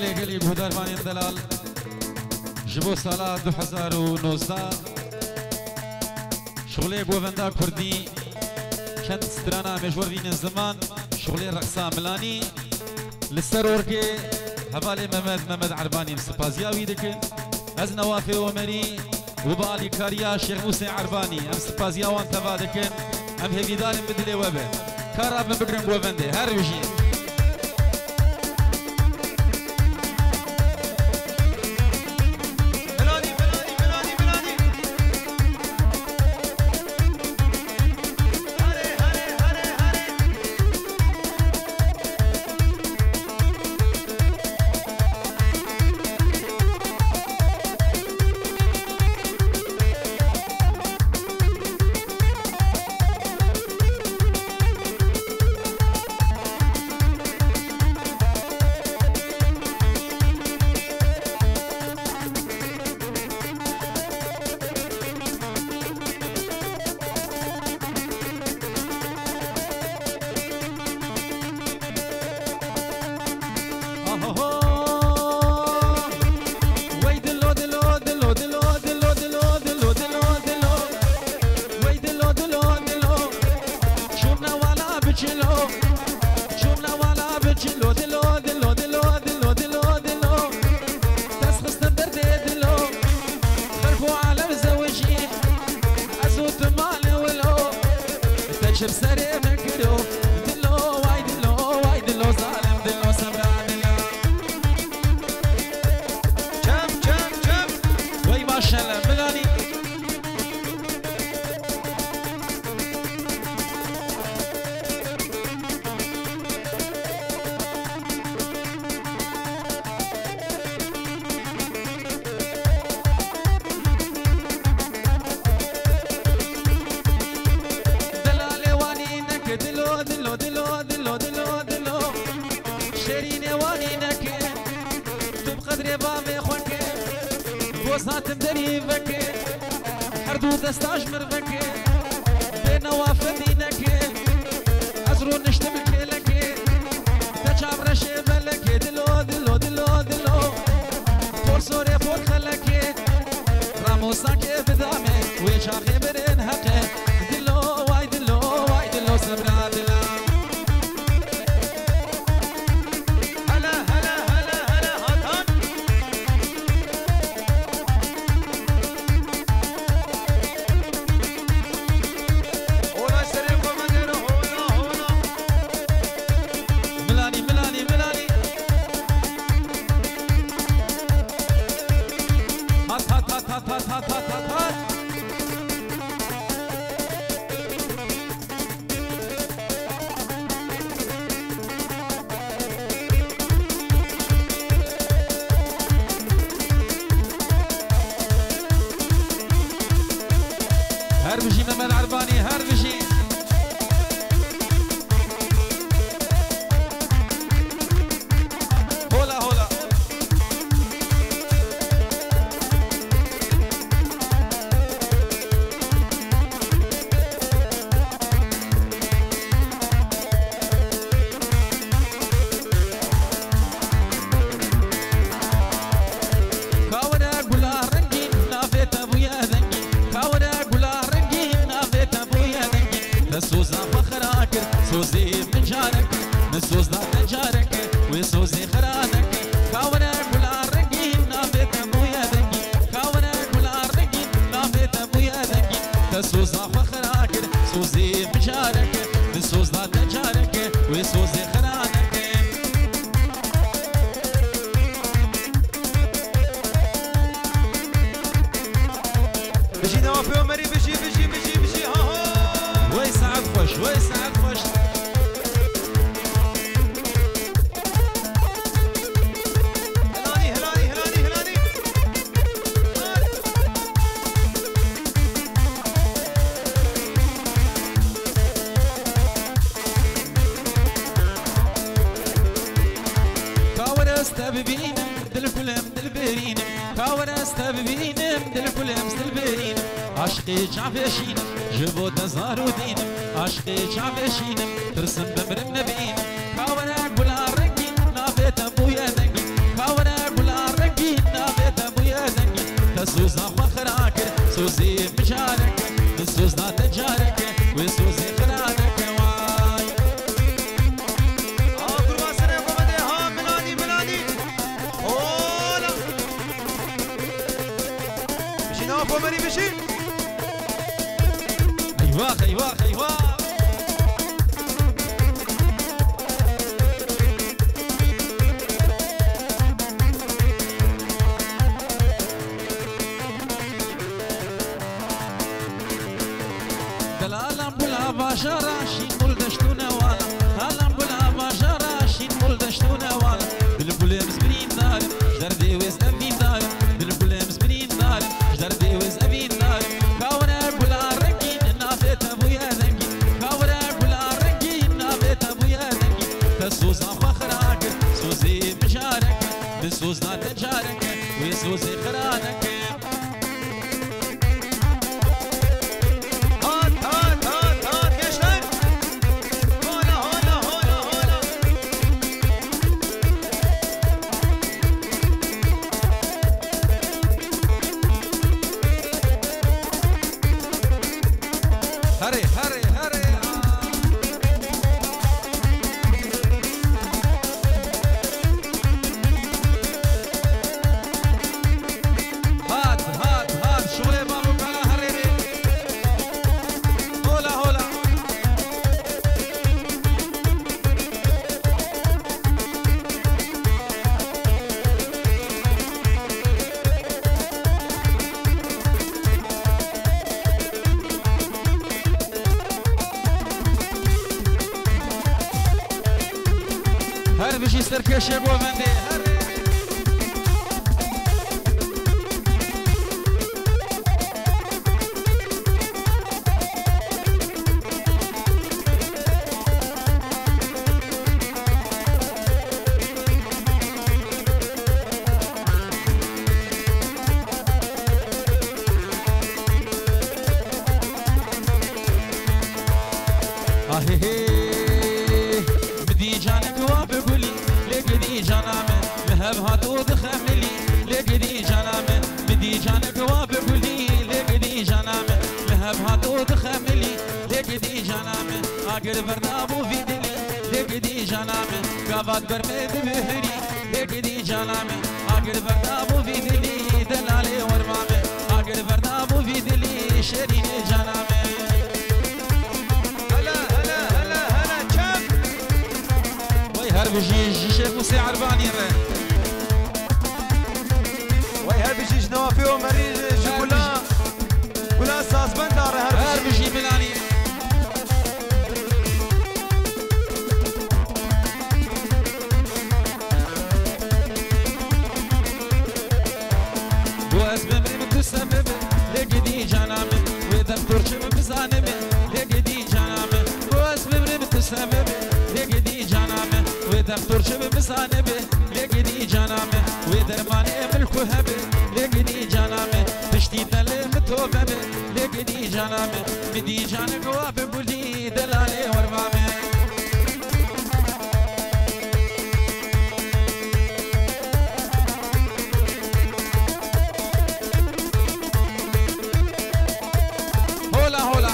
گلی گودربانی دلال جبو سالا 2019 شغلی گووندا کردی چند سترانا مجور وین زمان شغلی رقصا ملانی لسرور که حوالی محمد عربانی سپازیاوی دکن از نوافی عمری و بالی کاریا شیخ موسی عربانی ام سپازیاوان توا دکن ام هیویدارم بدلی وبه کارا بگرم گوونده هر وجی وساتم دريفك حردو دستاج مرفك بين وافدينك أزرو نشتبك لك تجاب رشيب لك دلو دلو دلو دلو فور سوري فور خلك راموساك بدامي ويشاخي برين حقه دلو واي دلو واي دلو سبرا دلو هربشي محمد عرباني هربشي هولا هولا كاورا قولا رنجي نافيت ابويا ذنجي كاورا سوزا فخراك سوزي من جارك من سوزنا تجارك وسوزي خرانك كاونا كلا رقي نافيت ابويا ذنجي كاونا كلا رقي نافيت ابويا ذنجي تسوزا فخراك سوزي من جارك من سوزنا تجارك وسوزي خرانك بجي نوافي عمري بجي بجي بجي بجي ها ها ويسعد خوش ويسعد خوش هلاني هلاني هلاني هلاني كاورا استبينم دل كلم دل بيرينم كاورا استبينم دل كلم دل بيرينم عشقي جعفشينم جبو تزارو دينم عشقي جعفشينم ترسم بمرم نبينم كاورا قولا رقي نافيت ابويا ذنقي كاورا تسوزنا فخراك سوزي مجارك من سوزنا تجارك وسوزي خرانك واي قربان سنة قمدي ها ملاني ملاني هولا بشي نوافو مري بشي ايواخ ايواخ ايواخ باشارا شین بول دشتونه والا هالم بولا باشارا شین بول دشتونه والا بالبول مسبرین دار جدر دیوز امین دار بالبول مسبرین دار جدر دیوز امین دار کاوره بولا رنگین نافت ابویا زنگی کاوره بولا رنگین نافت ابویا زنگی تسوز فخراك سوزي مشارك بسوزنا تجارك وسوزي خرانك هري هري هري هات هات هات شغل بابو كلا هريري هولا هولا هر بشي سركشة بوفندي هري بدي جانك وابقولي لقدي جانامي لهب هاتو دخملي لقدي جانامي بدي جانك وابقولي لقدي جانامي لهب هاتو دخملي لقدي جانامي اقر برنابو في دلي لقدي جانامي قافات برميد بهري لقدي جانامي اقر برنابو في دلي دلالي ورمامي اقر برنابو في دلي شرين جانامي هر بجيج شيخ موسى عرباني الرين وي هر بجيج نوافي ومري جبولا كلها ساس بندار هر بجي ملاني واسبب متسبب لقدي جانامي ودكتور شبه بزانمي لقدي جانامي واسبب متسبب لقدي جانامي ودكتور شبه بزانمي لقدي جانامي ودرماني ملكو هبي لقدي جانامي تشتي دل متوببي لقدي جانامي بدي جانك وابقولي دلالي ورمامي هولا هولا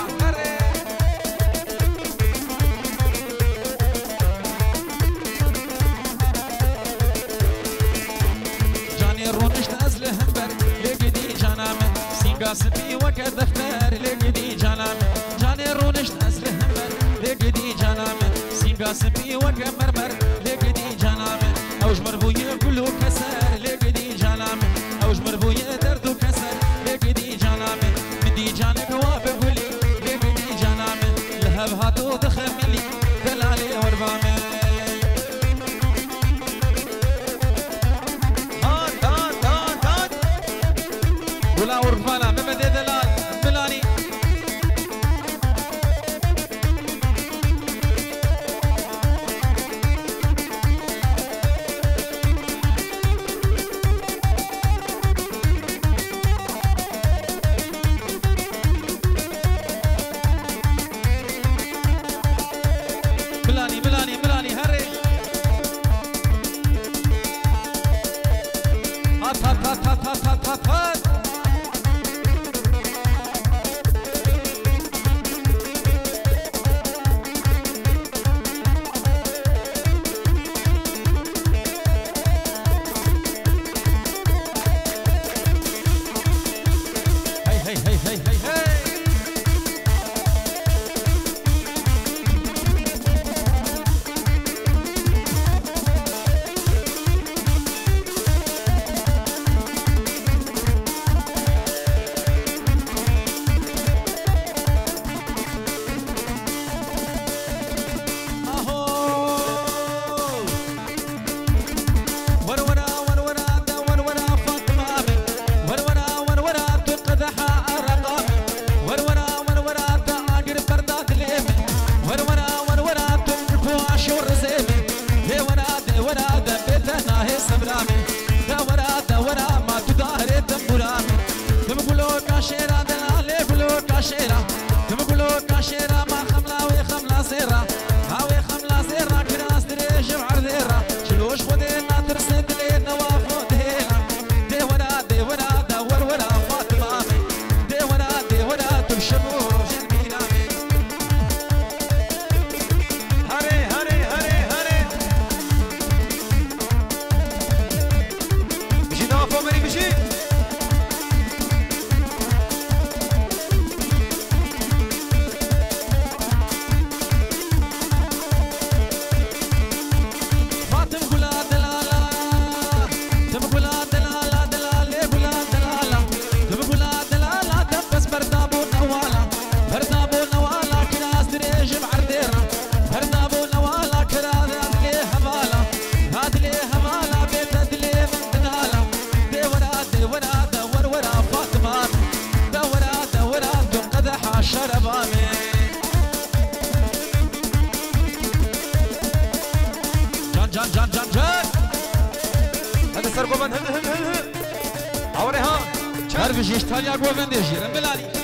جاني رونشت أزله همبر لقدي جانامي سينقاسبي وكا دفتر لقدي جانامي جاني رونشت أزله همبر لقدي جانامي سينقاسبي وكا مرمر لقدي جانامي أوج مربوية كله كسر لقدي جانامي أوج مربوية درد كسر لقدي جانامي بدي جانك وابقولي لقدي جانامي لهب هاتو دخملي دلالي وربامي ولا ورفانا ممدي دلال ملاني ملاني ملاني كاشيرا تمقولو كاشيرا ما خملا وخملا سيرا هاوي خملا سيرا كراس دريج وعرذيرا شلوش خدينا ترسد لينا وافو دهينا دي ورا دور ورا فاطمة دي ورا تبشمو جنبينا هري هري هري هري بشي نوافو مري بشي جان هذا سر قوبان هل عوري ها عرفش يشتاليا قوفن ديجي رمبلاني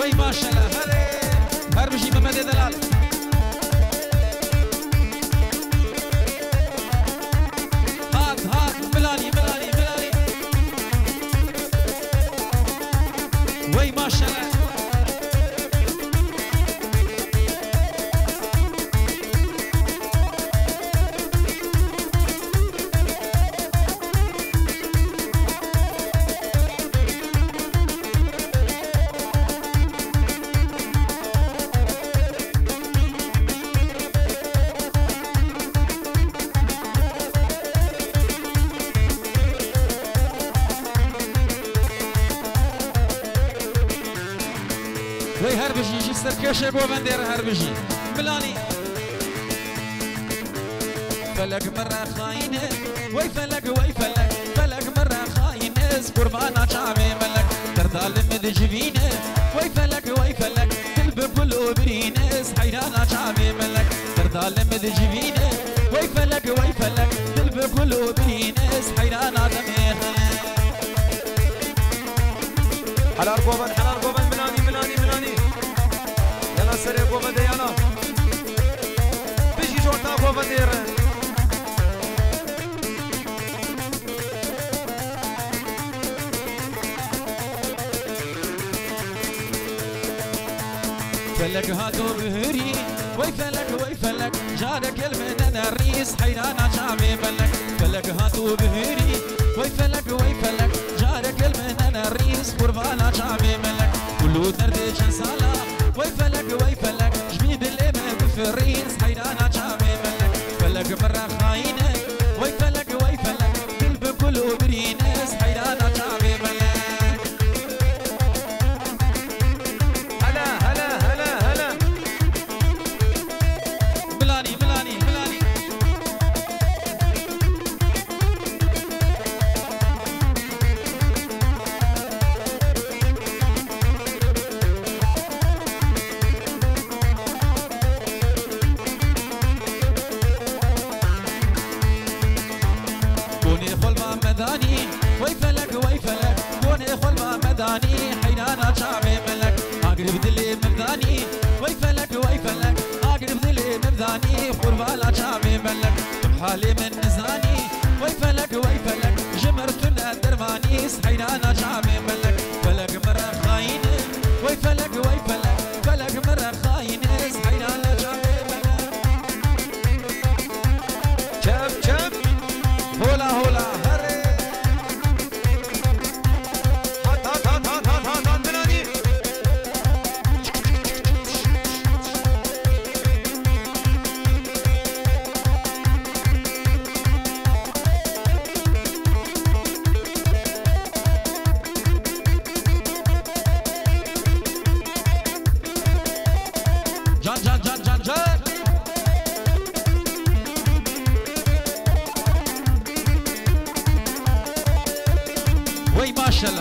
وي ما شاء الله سركشه گووندر هر بجی ملانی فلك مرة خاينة وي فلك فلك مرة خاينة قربانا شعبي ملك ترضى لمد جبينة وي فلك تلب كل برينس حيرانا شعبي ملك ترضى لمد جبينة وي فلك تلب كل برينس حيرانا دميخة حلال قوبن ملاني يلا سري قوبن دي يلا بيجي جورتا قوبن دير فلك هاتو بهري وي فلك جارك المنن الريس حيرانا شعبي ملك فلك هاتو بهري وي فلك جارك المنن الريس قربانا شعبي ملك كلو دردي شنسالا وي فلك جميد الإمة بفريس حيرانا شعبي ملك فلك مرة خاينة وي فلك تلب كل برينس حيرانا شعبي ملك وي فلك كوني خل ما مداني حينانا شعبي ملك اقرب دلي مبداني وي فلك اقرب دلي مبداني قربالا شعبي ملك بحالي من نزاني وي فلك جمرت لنا درماني حينانا شعبي ملك فلك مرة خاينة وي فلك مرة خاينة حينانا شعبي ملك شب هولا وي ما شاء الله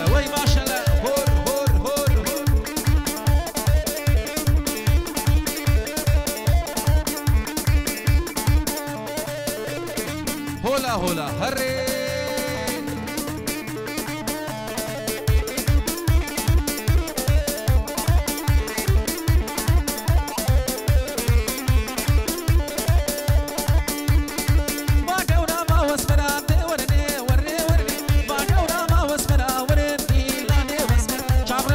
هولا هري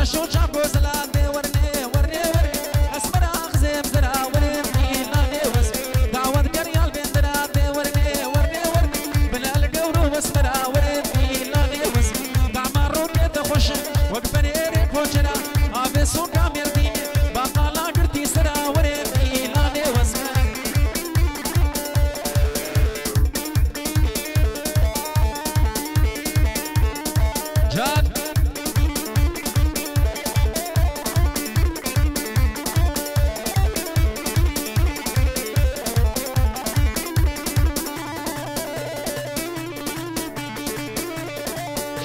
شو جابو زلادي ورني اسمر اخزم زرا ورني لاني وس دعوت قريال بين دراتي ورني بلا القورو واسمر ورني لاني وس دعمرو كده خوش وقفني ريك وجرا ابي سو كاميرتي بقالا قرتي سرا ورني لاني وس جاد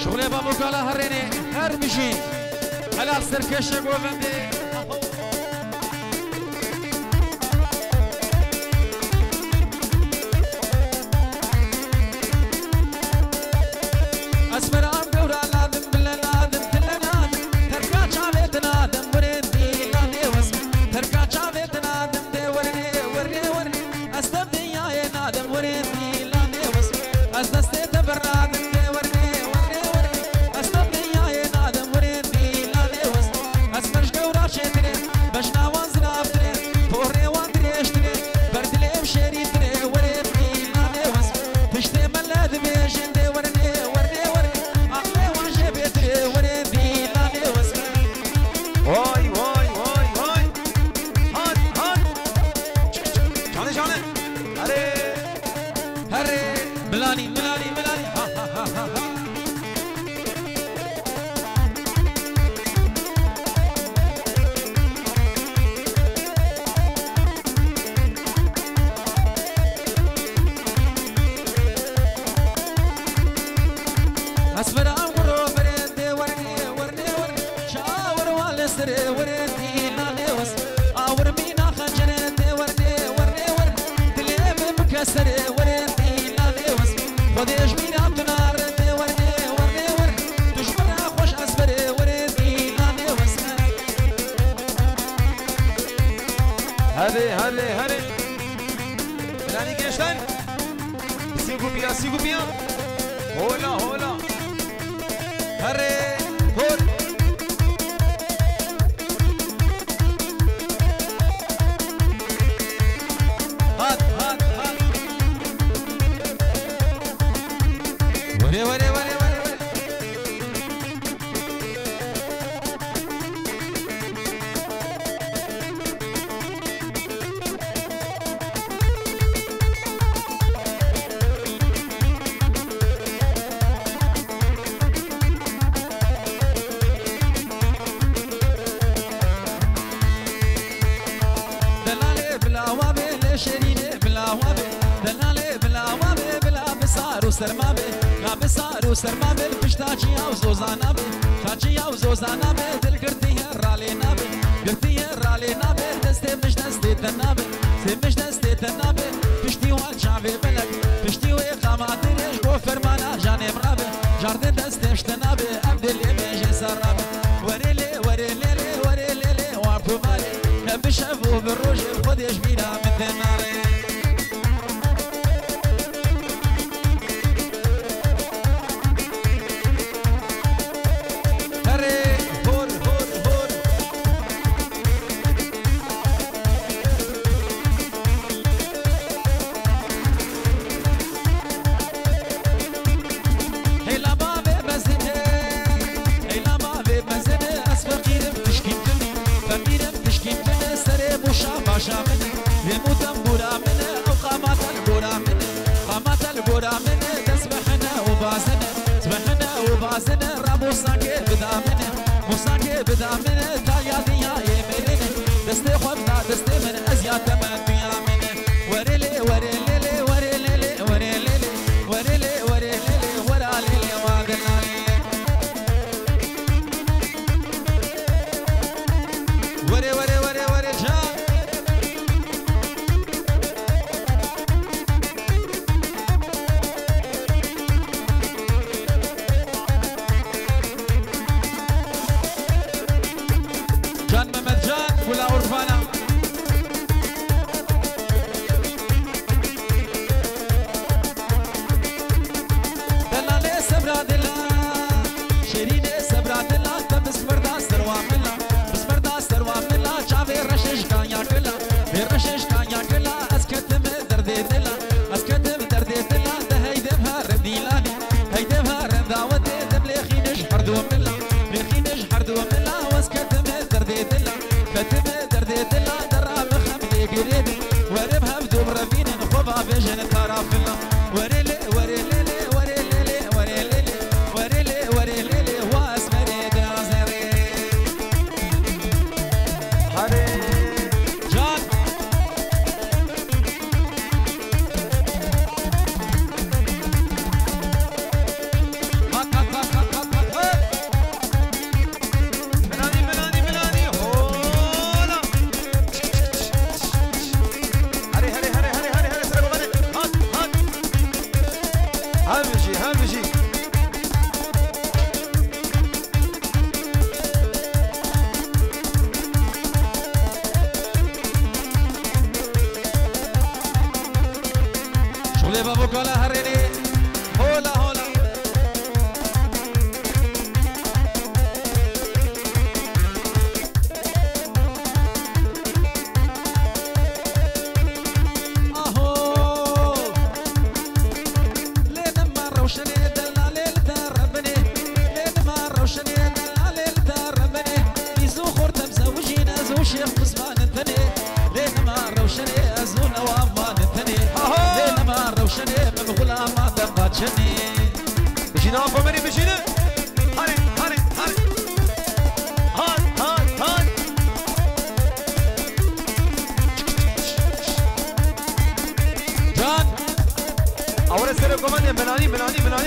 شغله بابو كالا هريني هر مشي حلال سركشه گووندي اسمرام قورا لادم بلا لادم تلا نادم تركا شاويت نادم ورندي لاني وس تركا شاويت نادم دي ورني استبدي يا نادم ورندي لاني وس استستي تبرادم دي ورني ورمينا خنجرتي ورني ورني ورني دليم مكسر ورني نادي وس خديش بينا بنار ورني ورني ورني تشبنا خوش أسفر ورني نادي وس هذه ملاني كيشتن سيقو بيا هولا هري هول هات وري سرما بل پشتاچی او زوزانا بل تاچی او زوزانا بل دل گرتی ہے رالینا بل گرتی ہے رالینا بل دستے مش دستے تنا بل سے مش دستے تنا بل پشتی وال جاوی بلک پشتی و اقامات ریش گو فرمانا جانم رابل جارد دستے شتنا بل عبدالله میجه سرا بل ورلی وارپو مالی نبشفو بالروش خودش بینا من دناره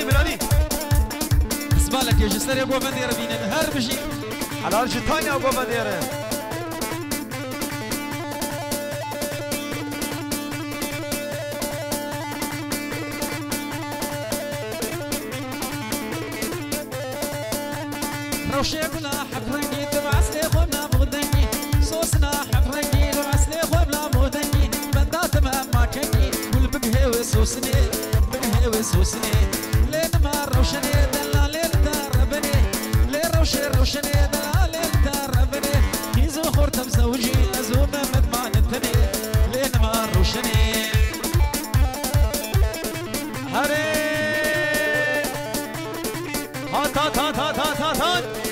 بناني اسمالك يا جسر يا قوة منديرة بينا هر بشي حلال جتاني يا قوة منديرة روشي قلا حفرني تبعس لي خوبنا بغدني صوصنا حفرني تبعس لي خوبنا بغدني بندات ما كني والبقهي وسوسني بقهي وسوسني لين ما روشني دلالي تربني لين روشني دلالي تربني يزو خورتم زوجي ازوم مدمان الثني لين ما روشني هري هات هات هات هات هات هات هات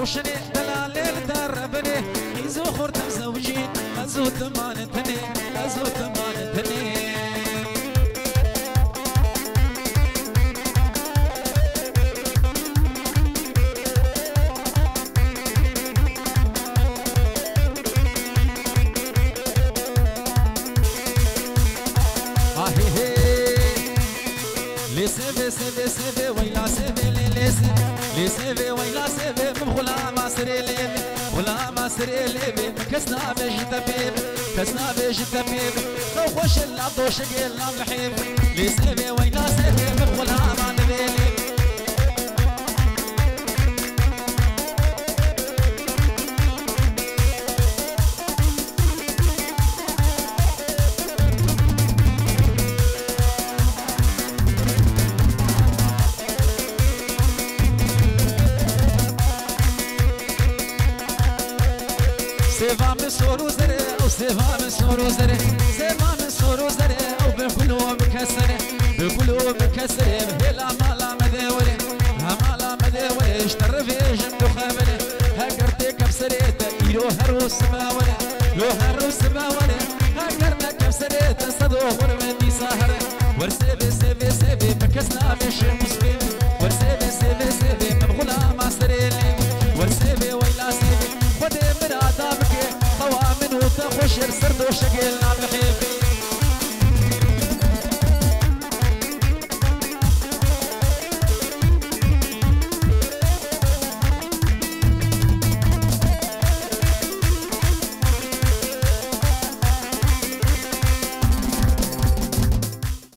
روشني دلالي دربني يزو خورتم زوجي ازو تمانتني ازو تمانتني سيفي سيفي سيفي ويلا سيفي ليسي لي سيفي ويلا سيفي مبغلا ما سري ليبي ولا ما سري ليبي كسنا بيج تبيب كسنا بيج تبيب لو خوش العبدو شقيل محيب لي سيفي ويلا سيفي مبغلا ما نبي ليبي سيفا من سورو زري او سيفا من سورو زري سيفا من سورو زري او بكلو مكسره بكلو مكسره بهلا مالا مدوري مالا مدوري اشتر في جنب خابره هكرتي كبسريت يرو هروس ماوري لو هروس ماوري هكرنا كبسريت صدو غرمتي سهره ورسيبي سيبي سيبي بكسنا مش مسلم ورسيبي سيبي سيبي مبغلا ما سريلي ورسيبي ويلا سيبي خدي من عذابك طوى منه تخش سرد وشقيل نعم الحيبي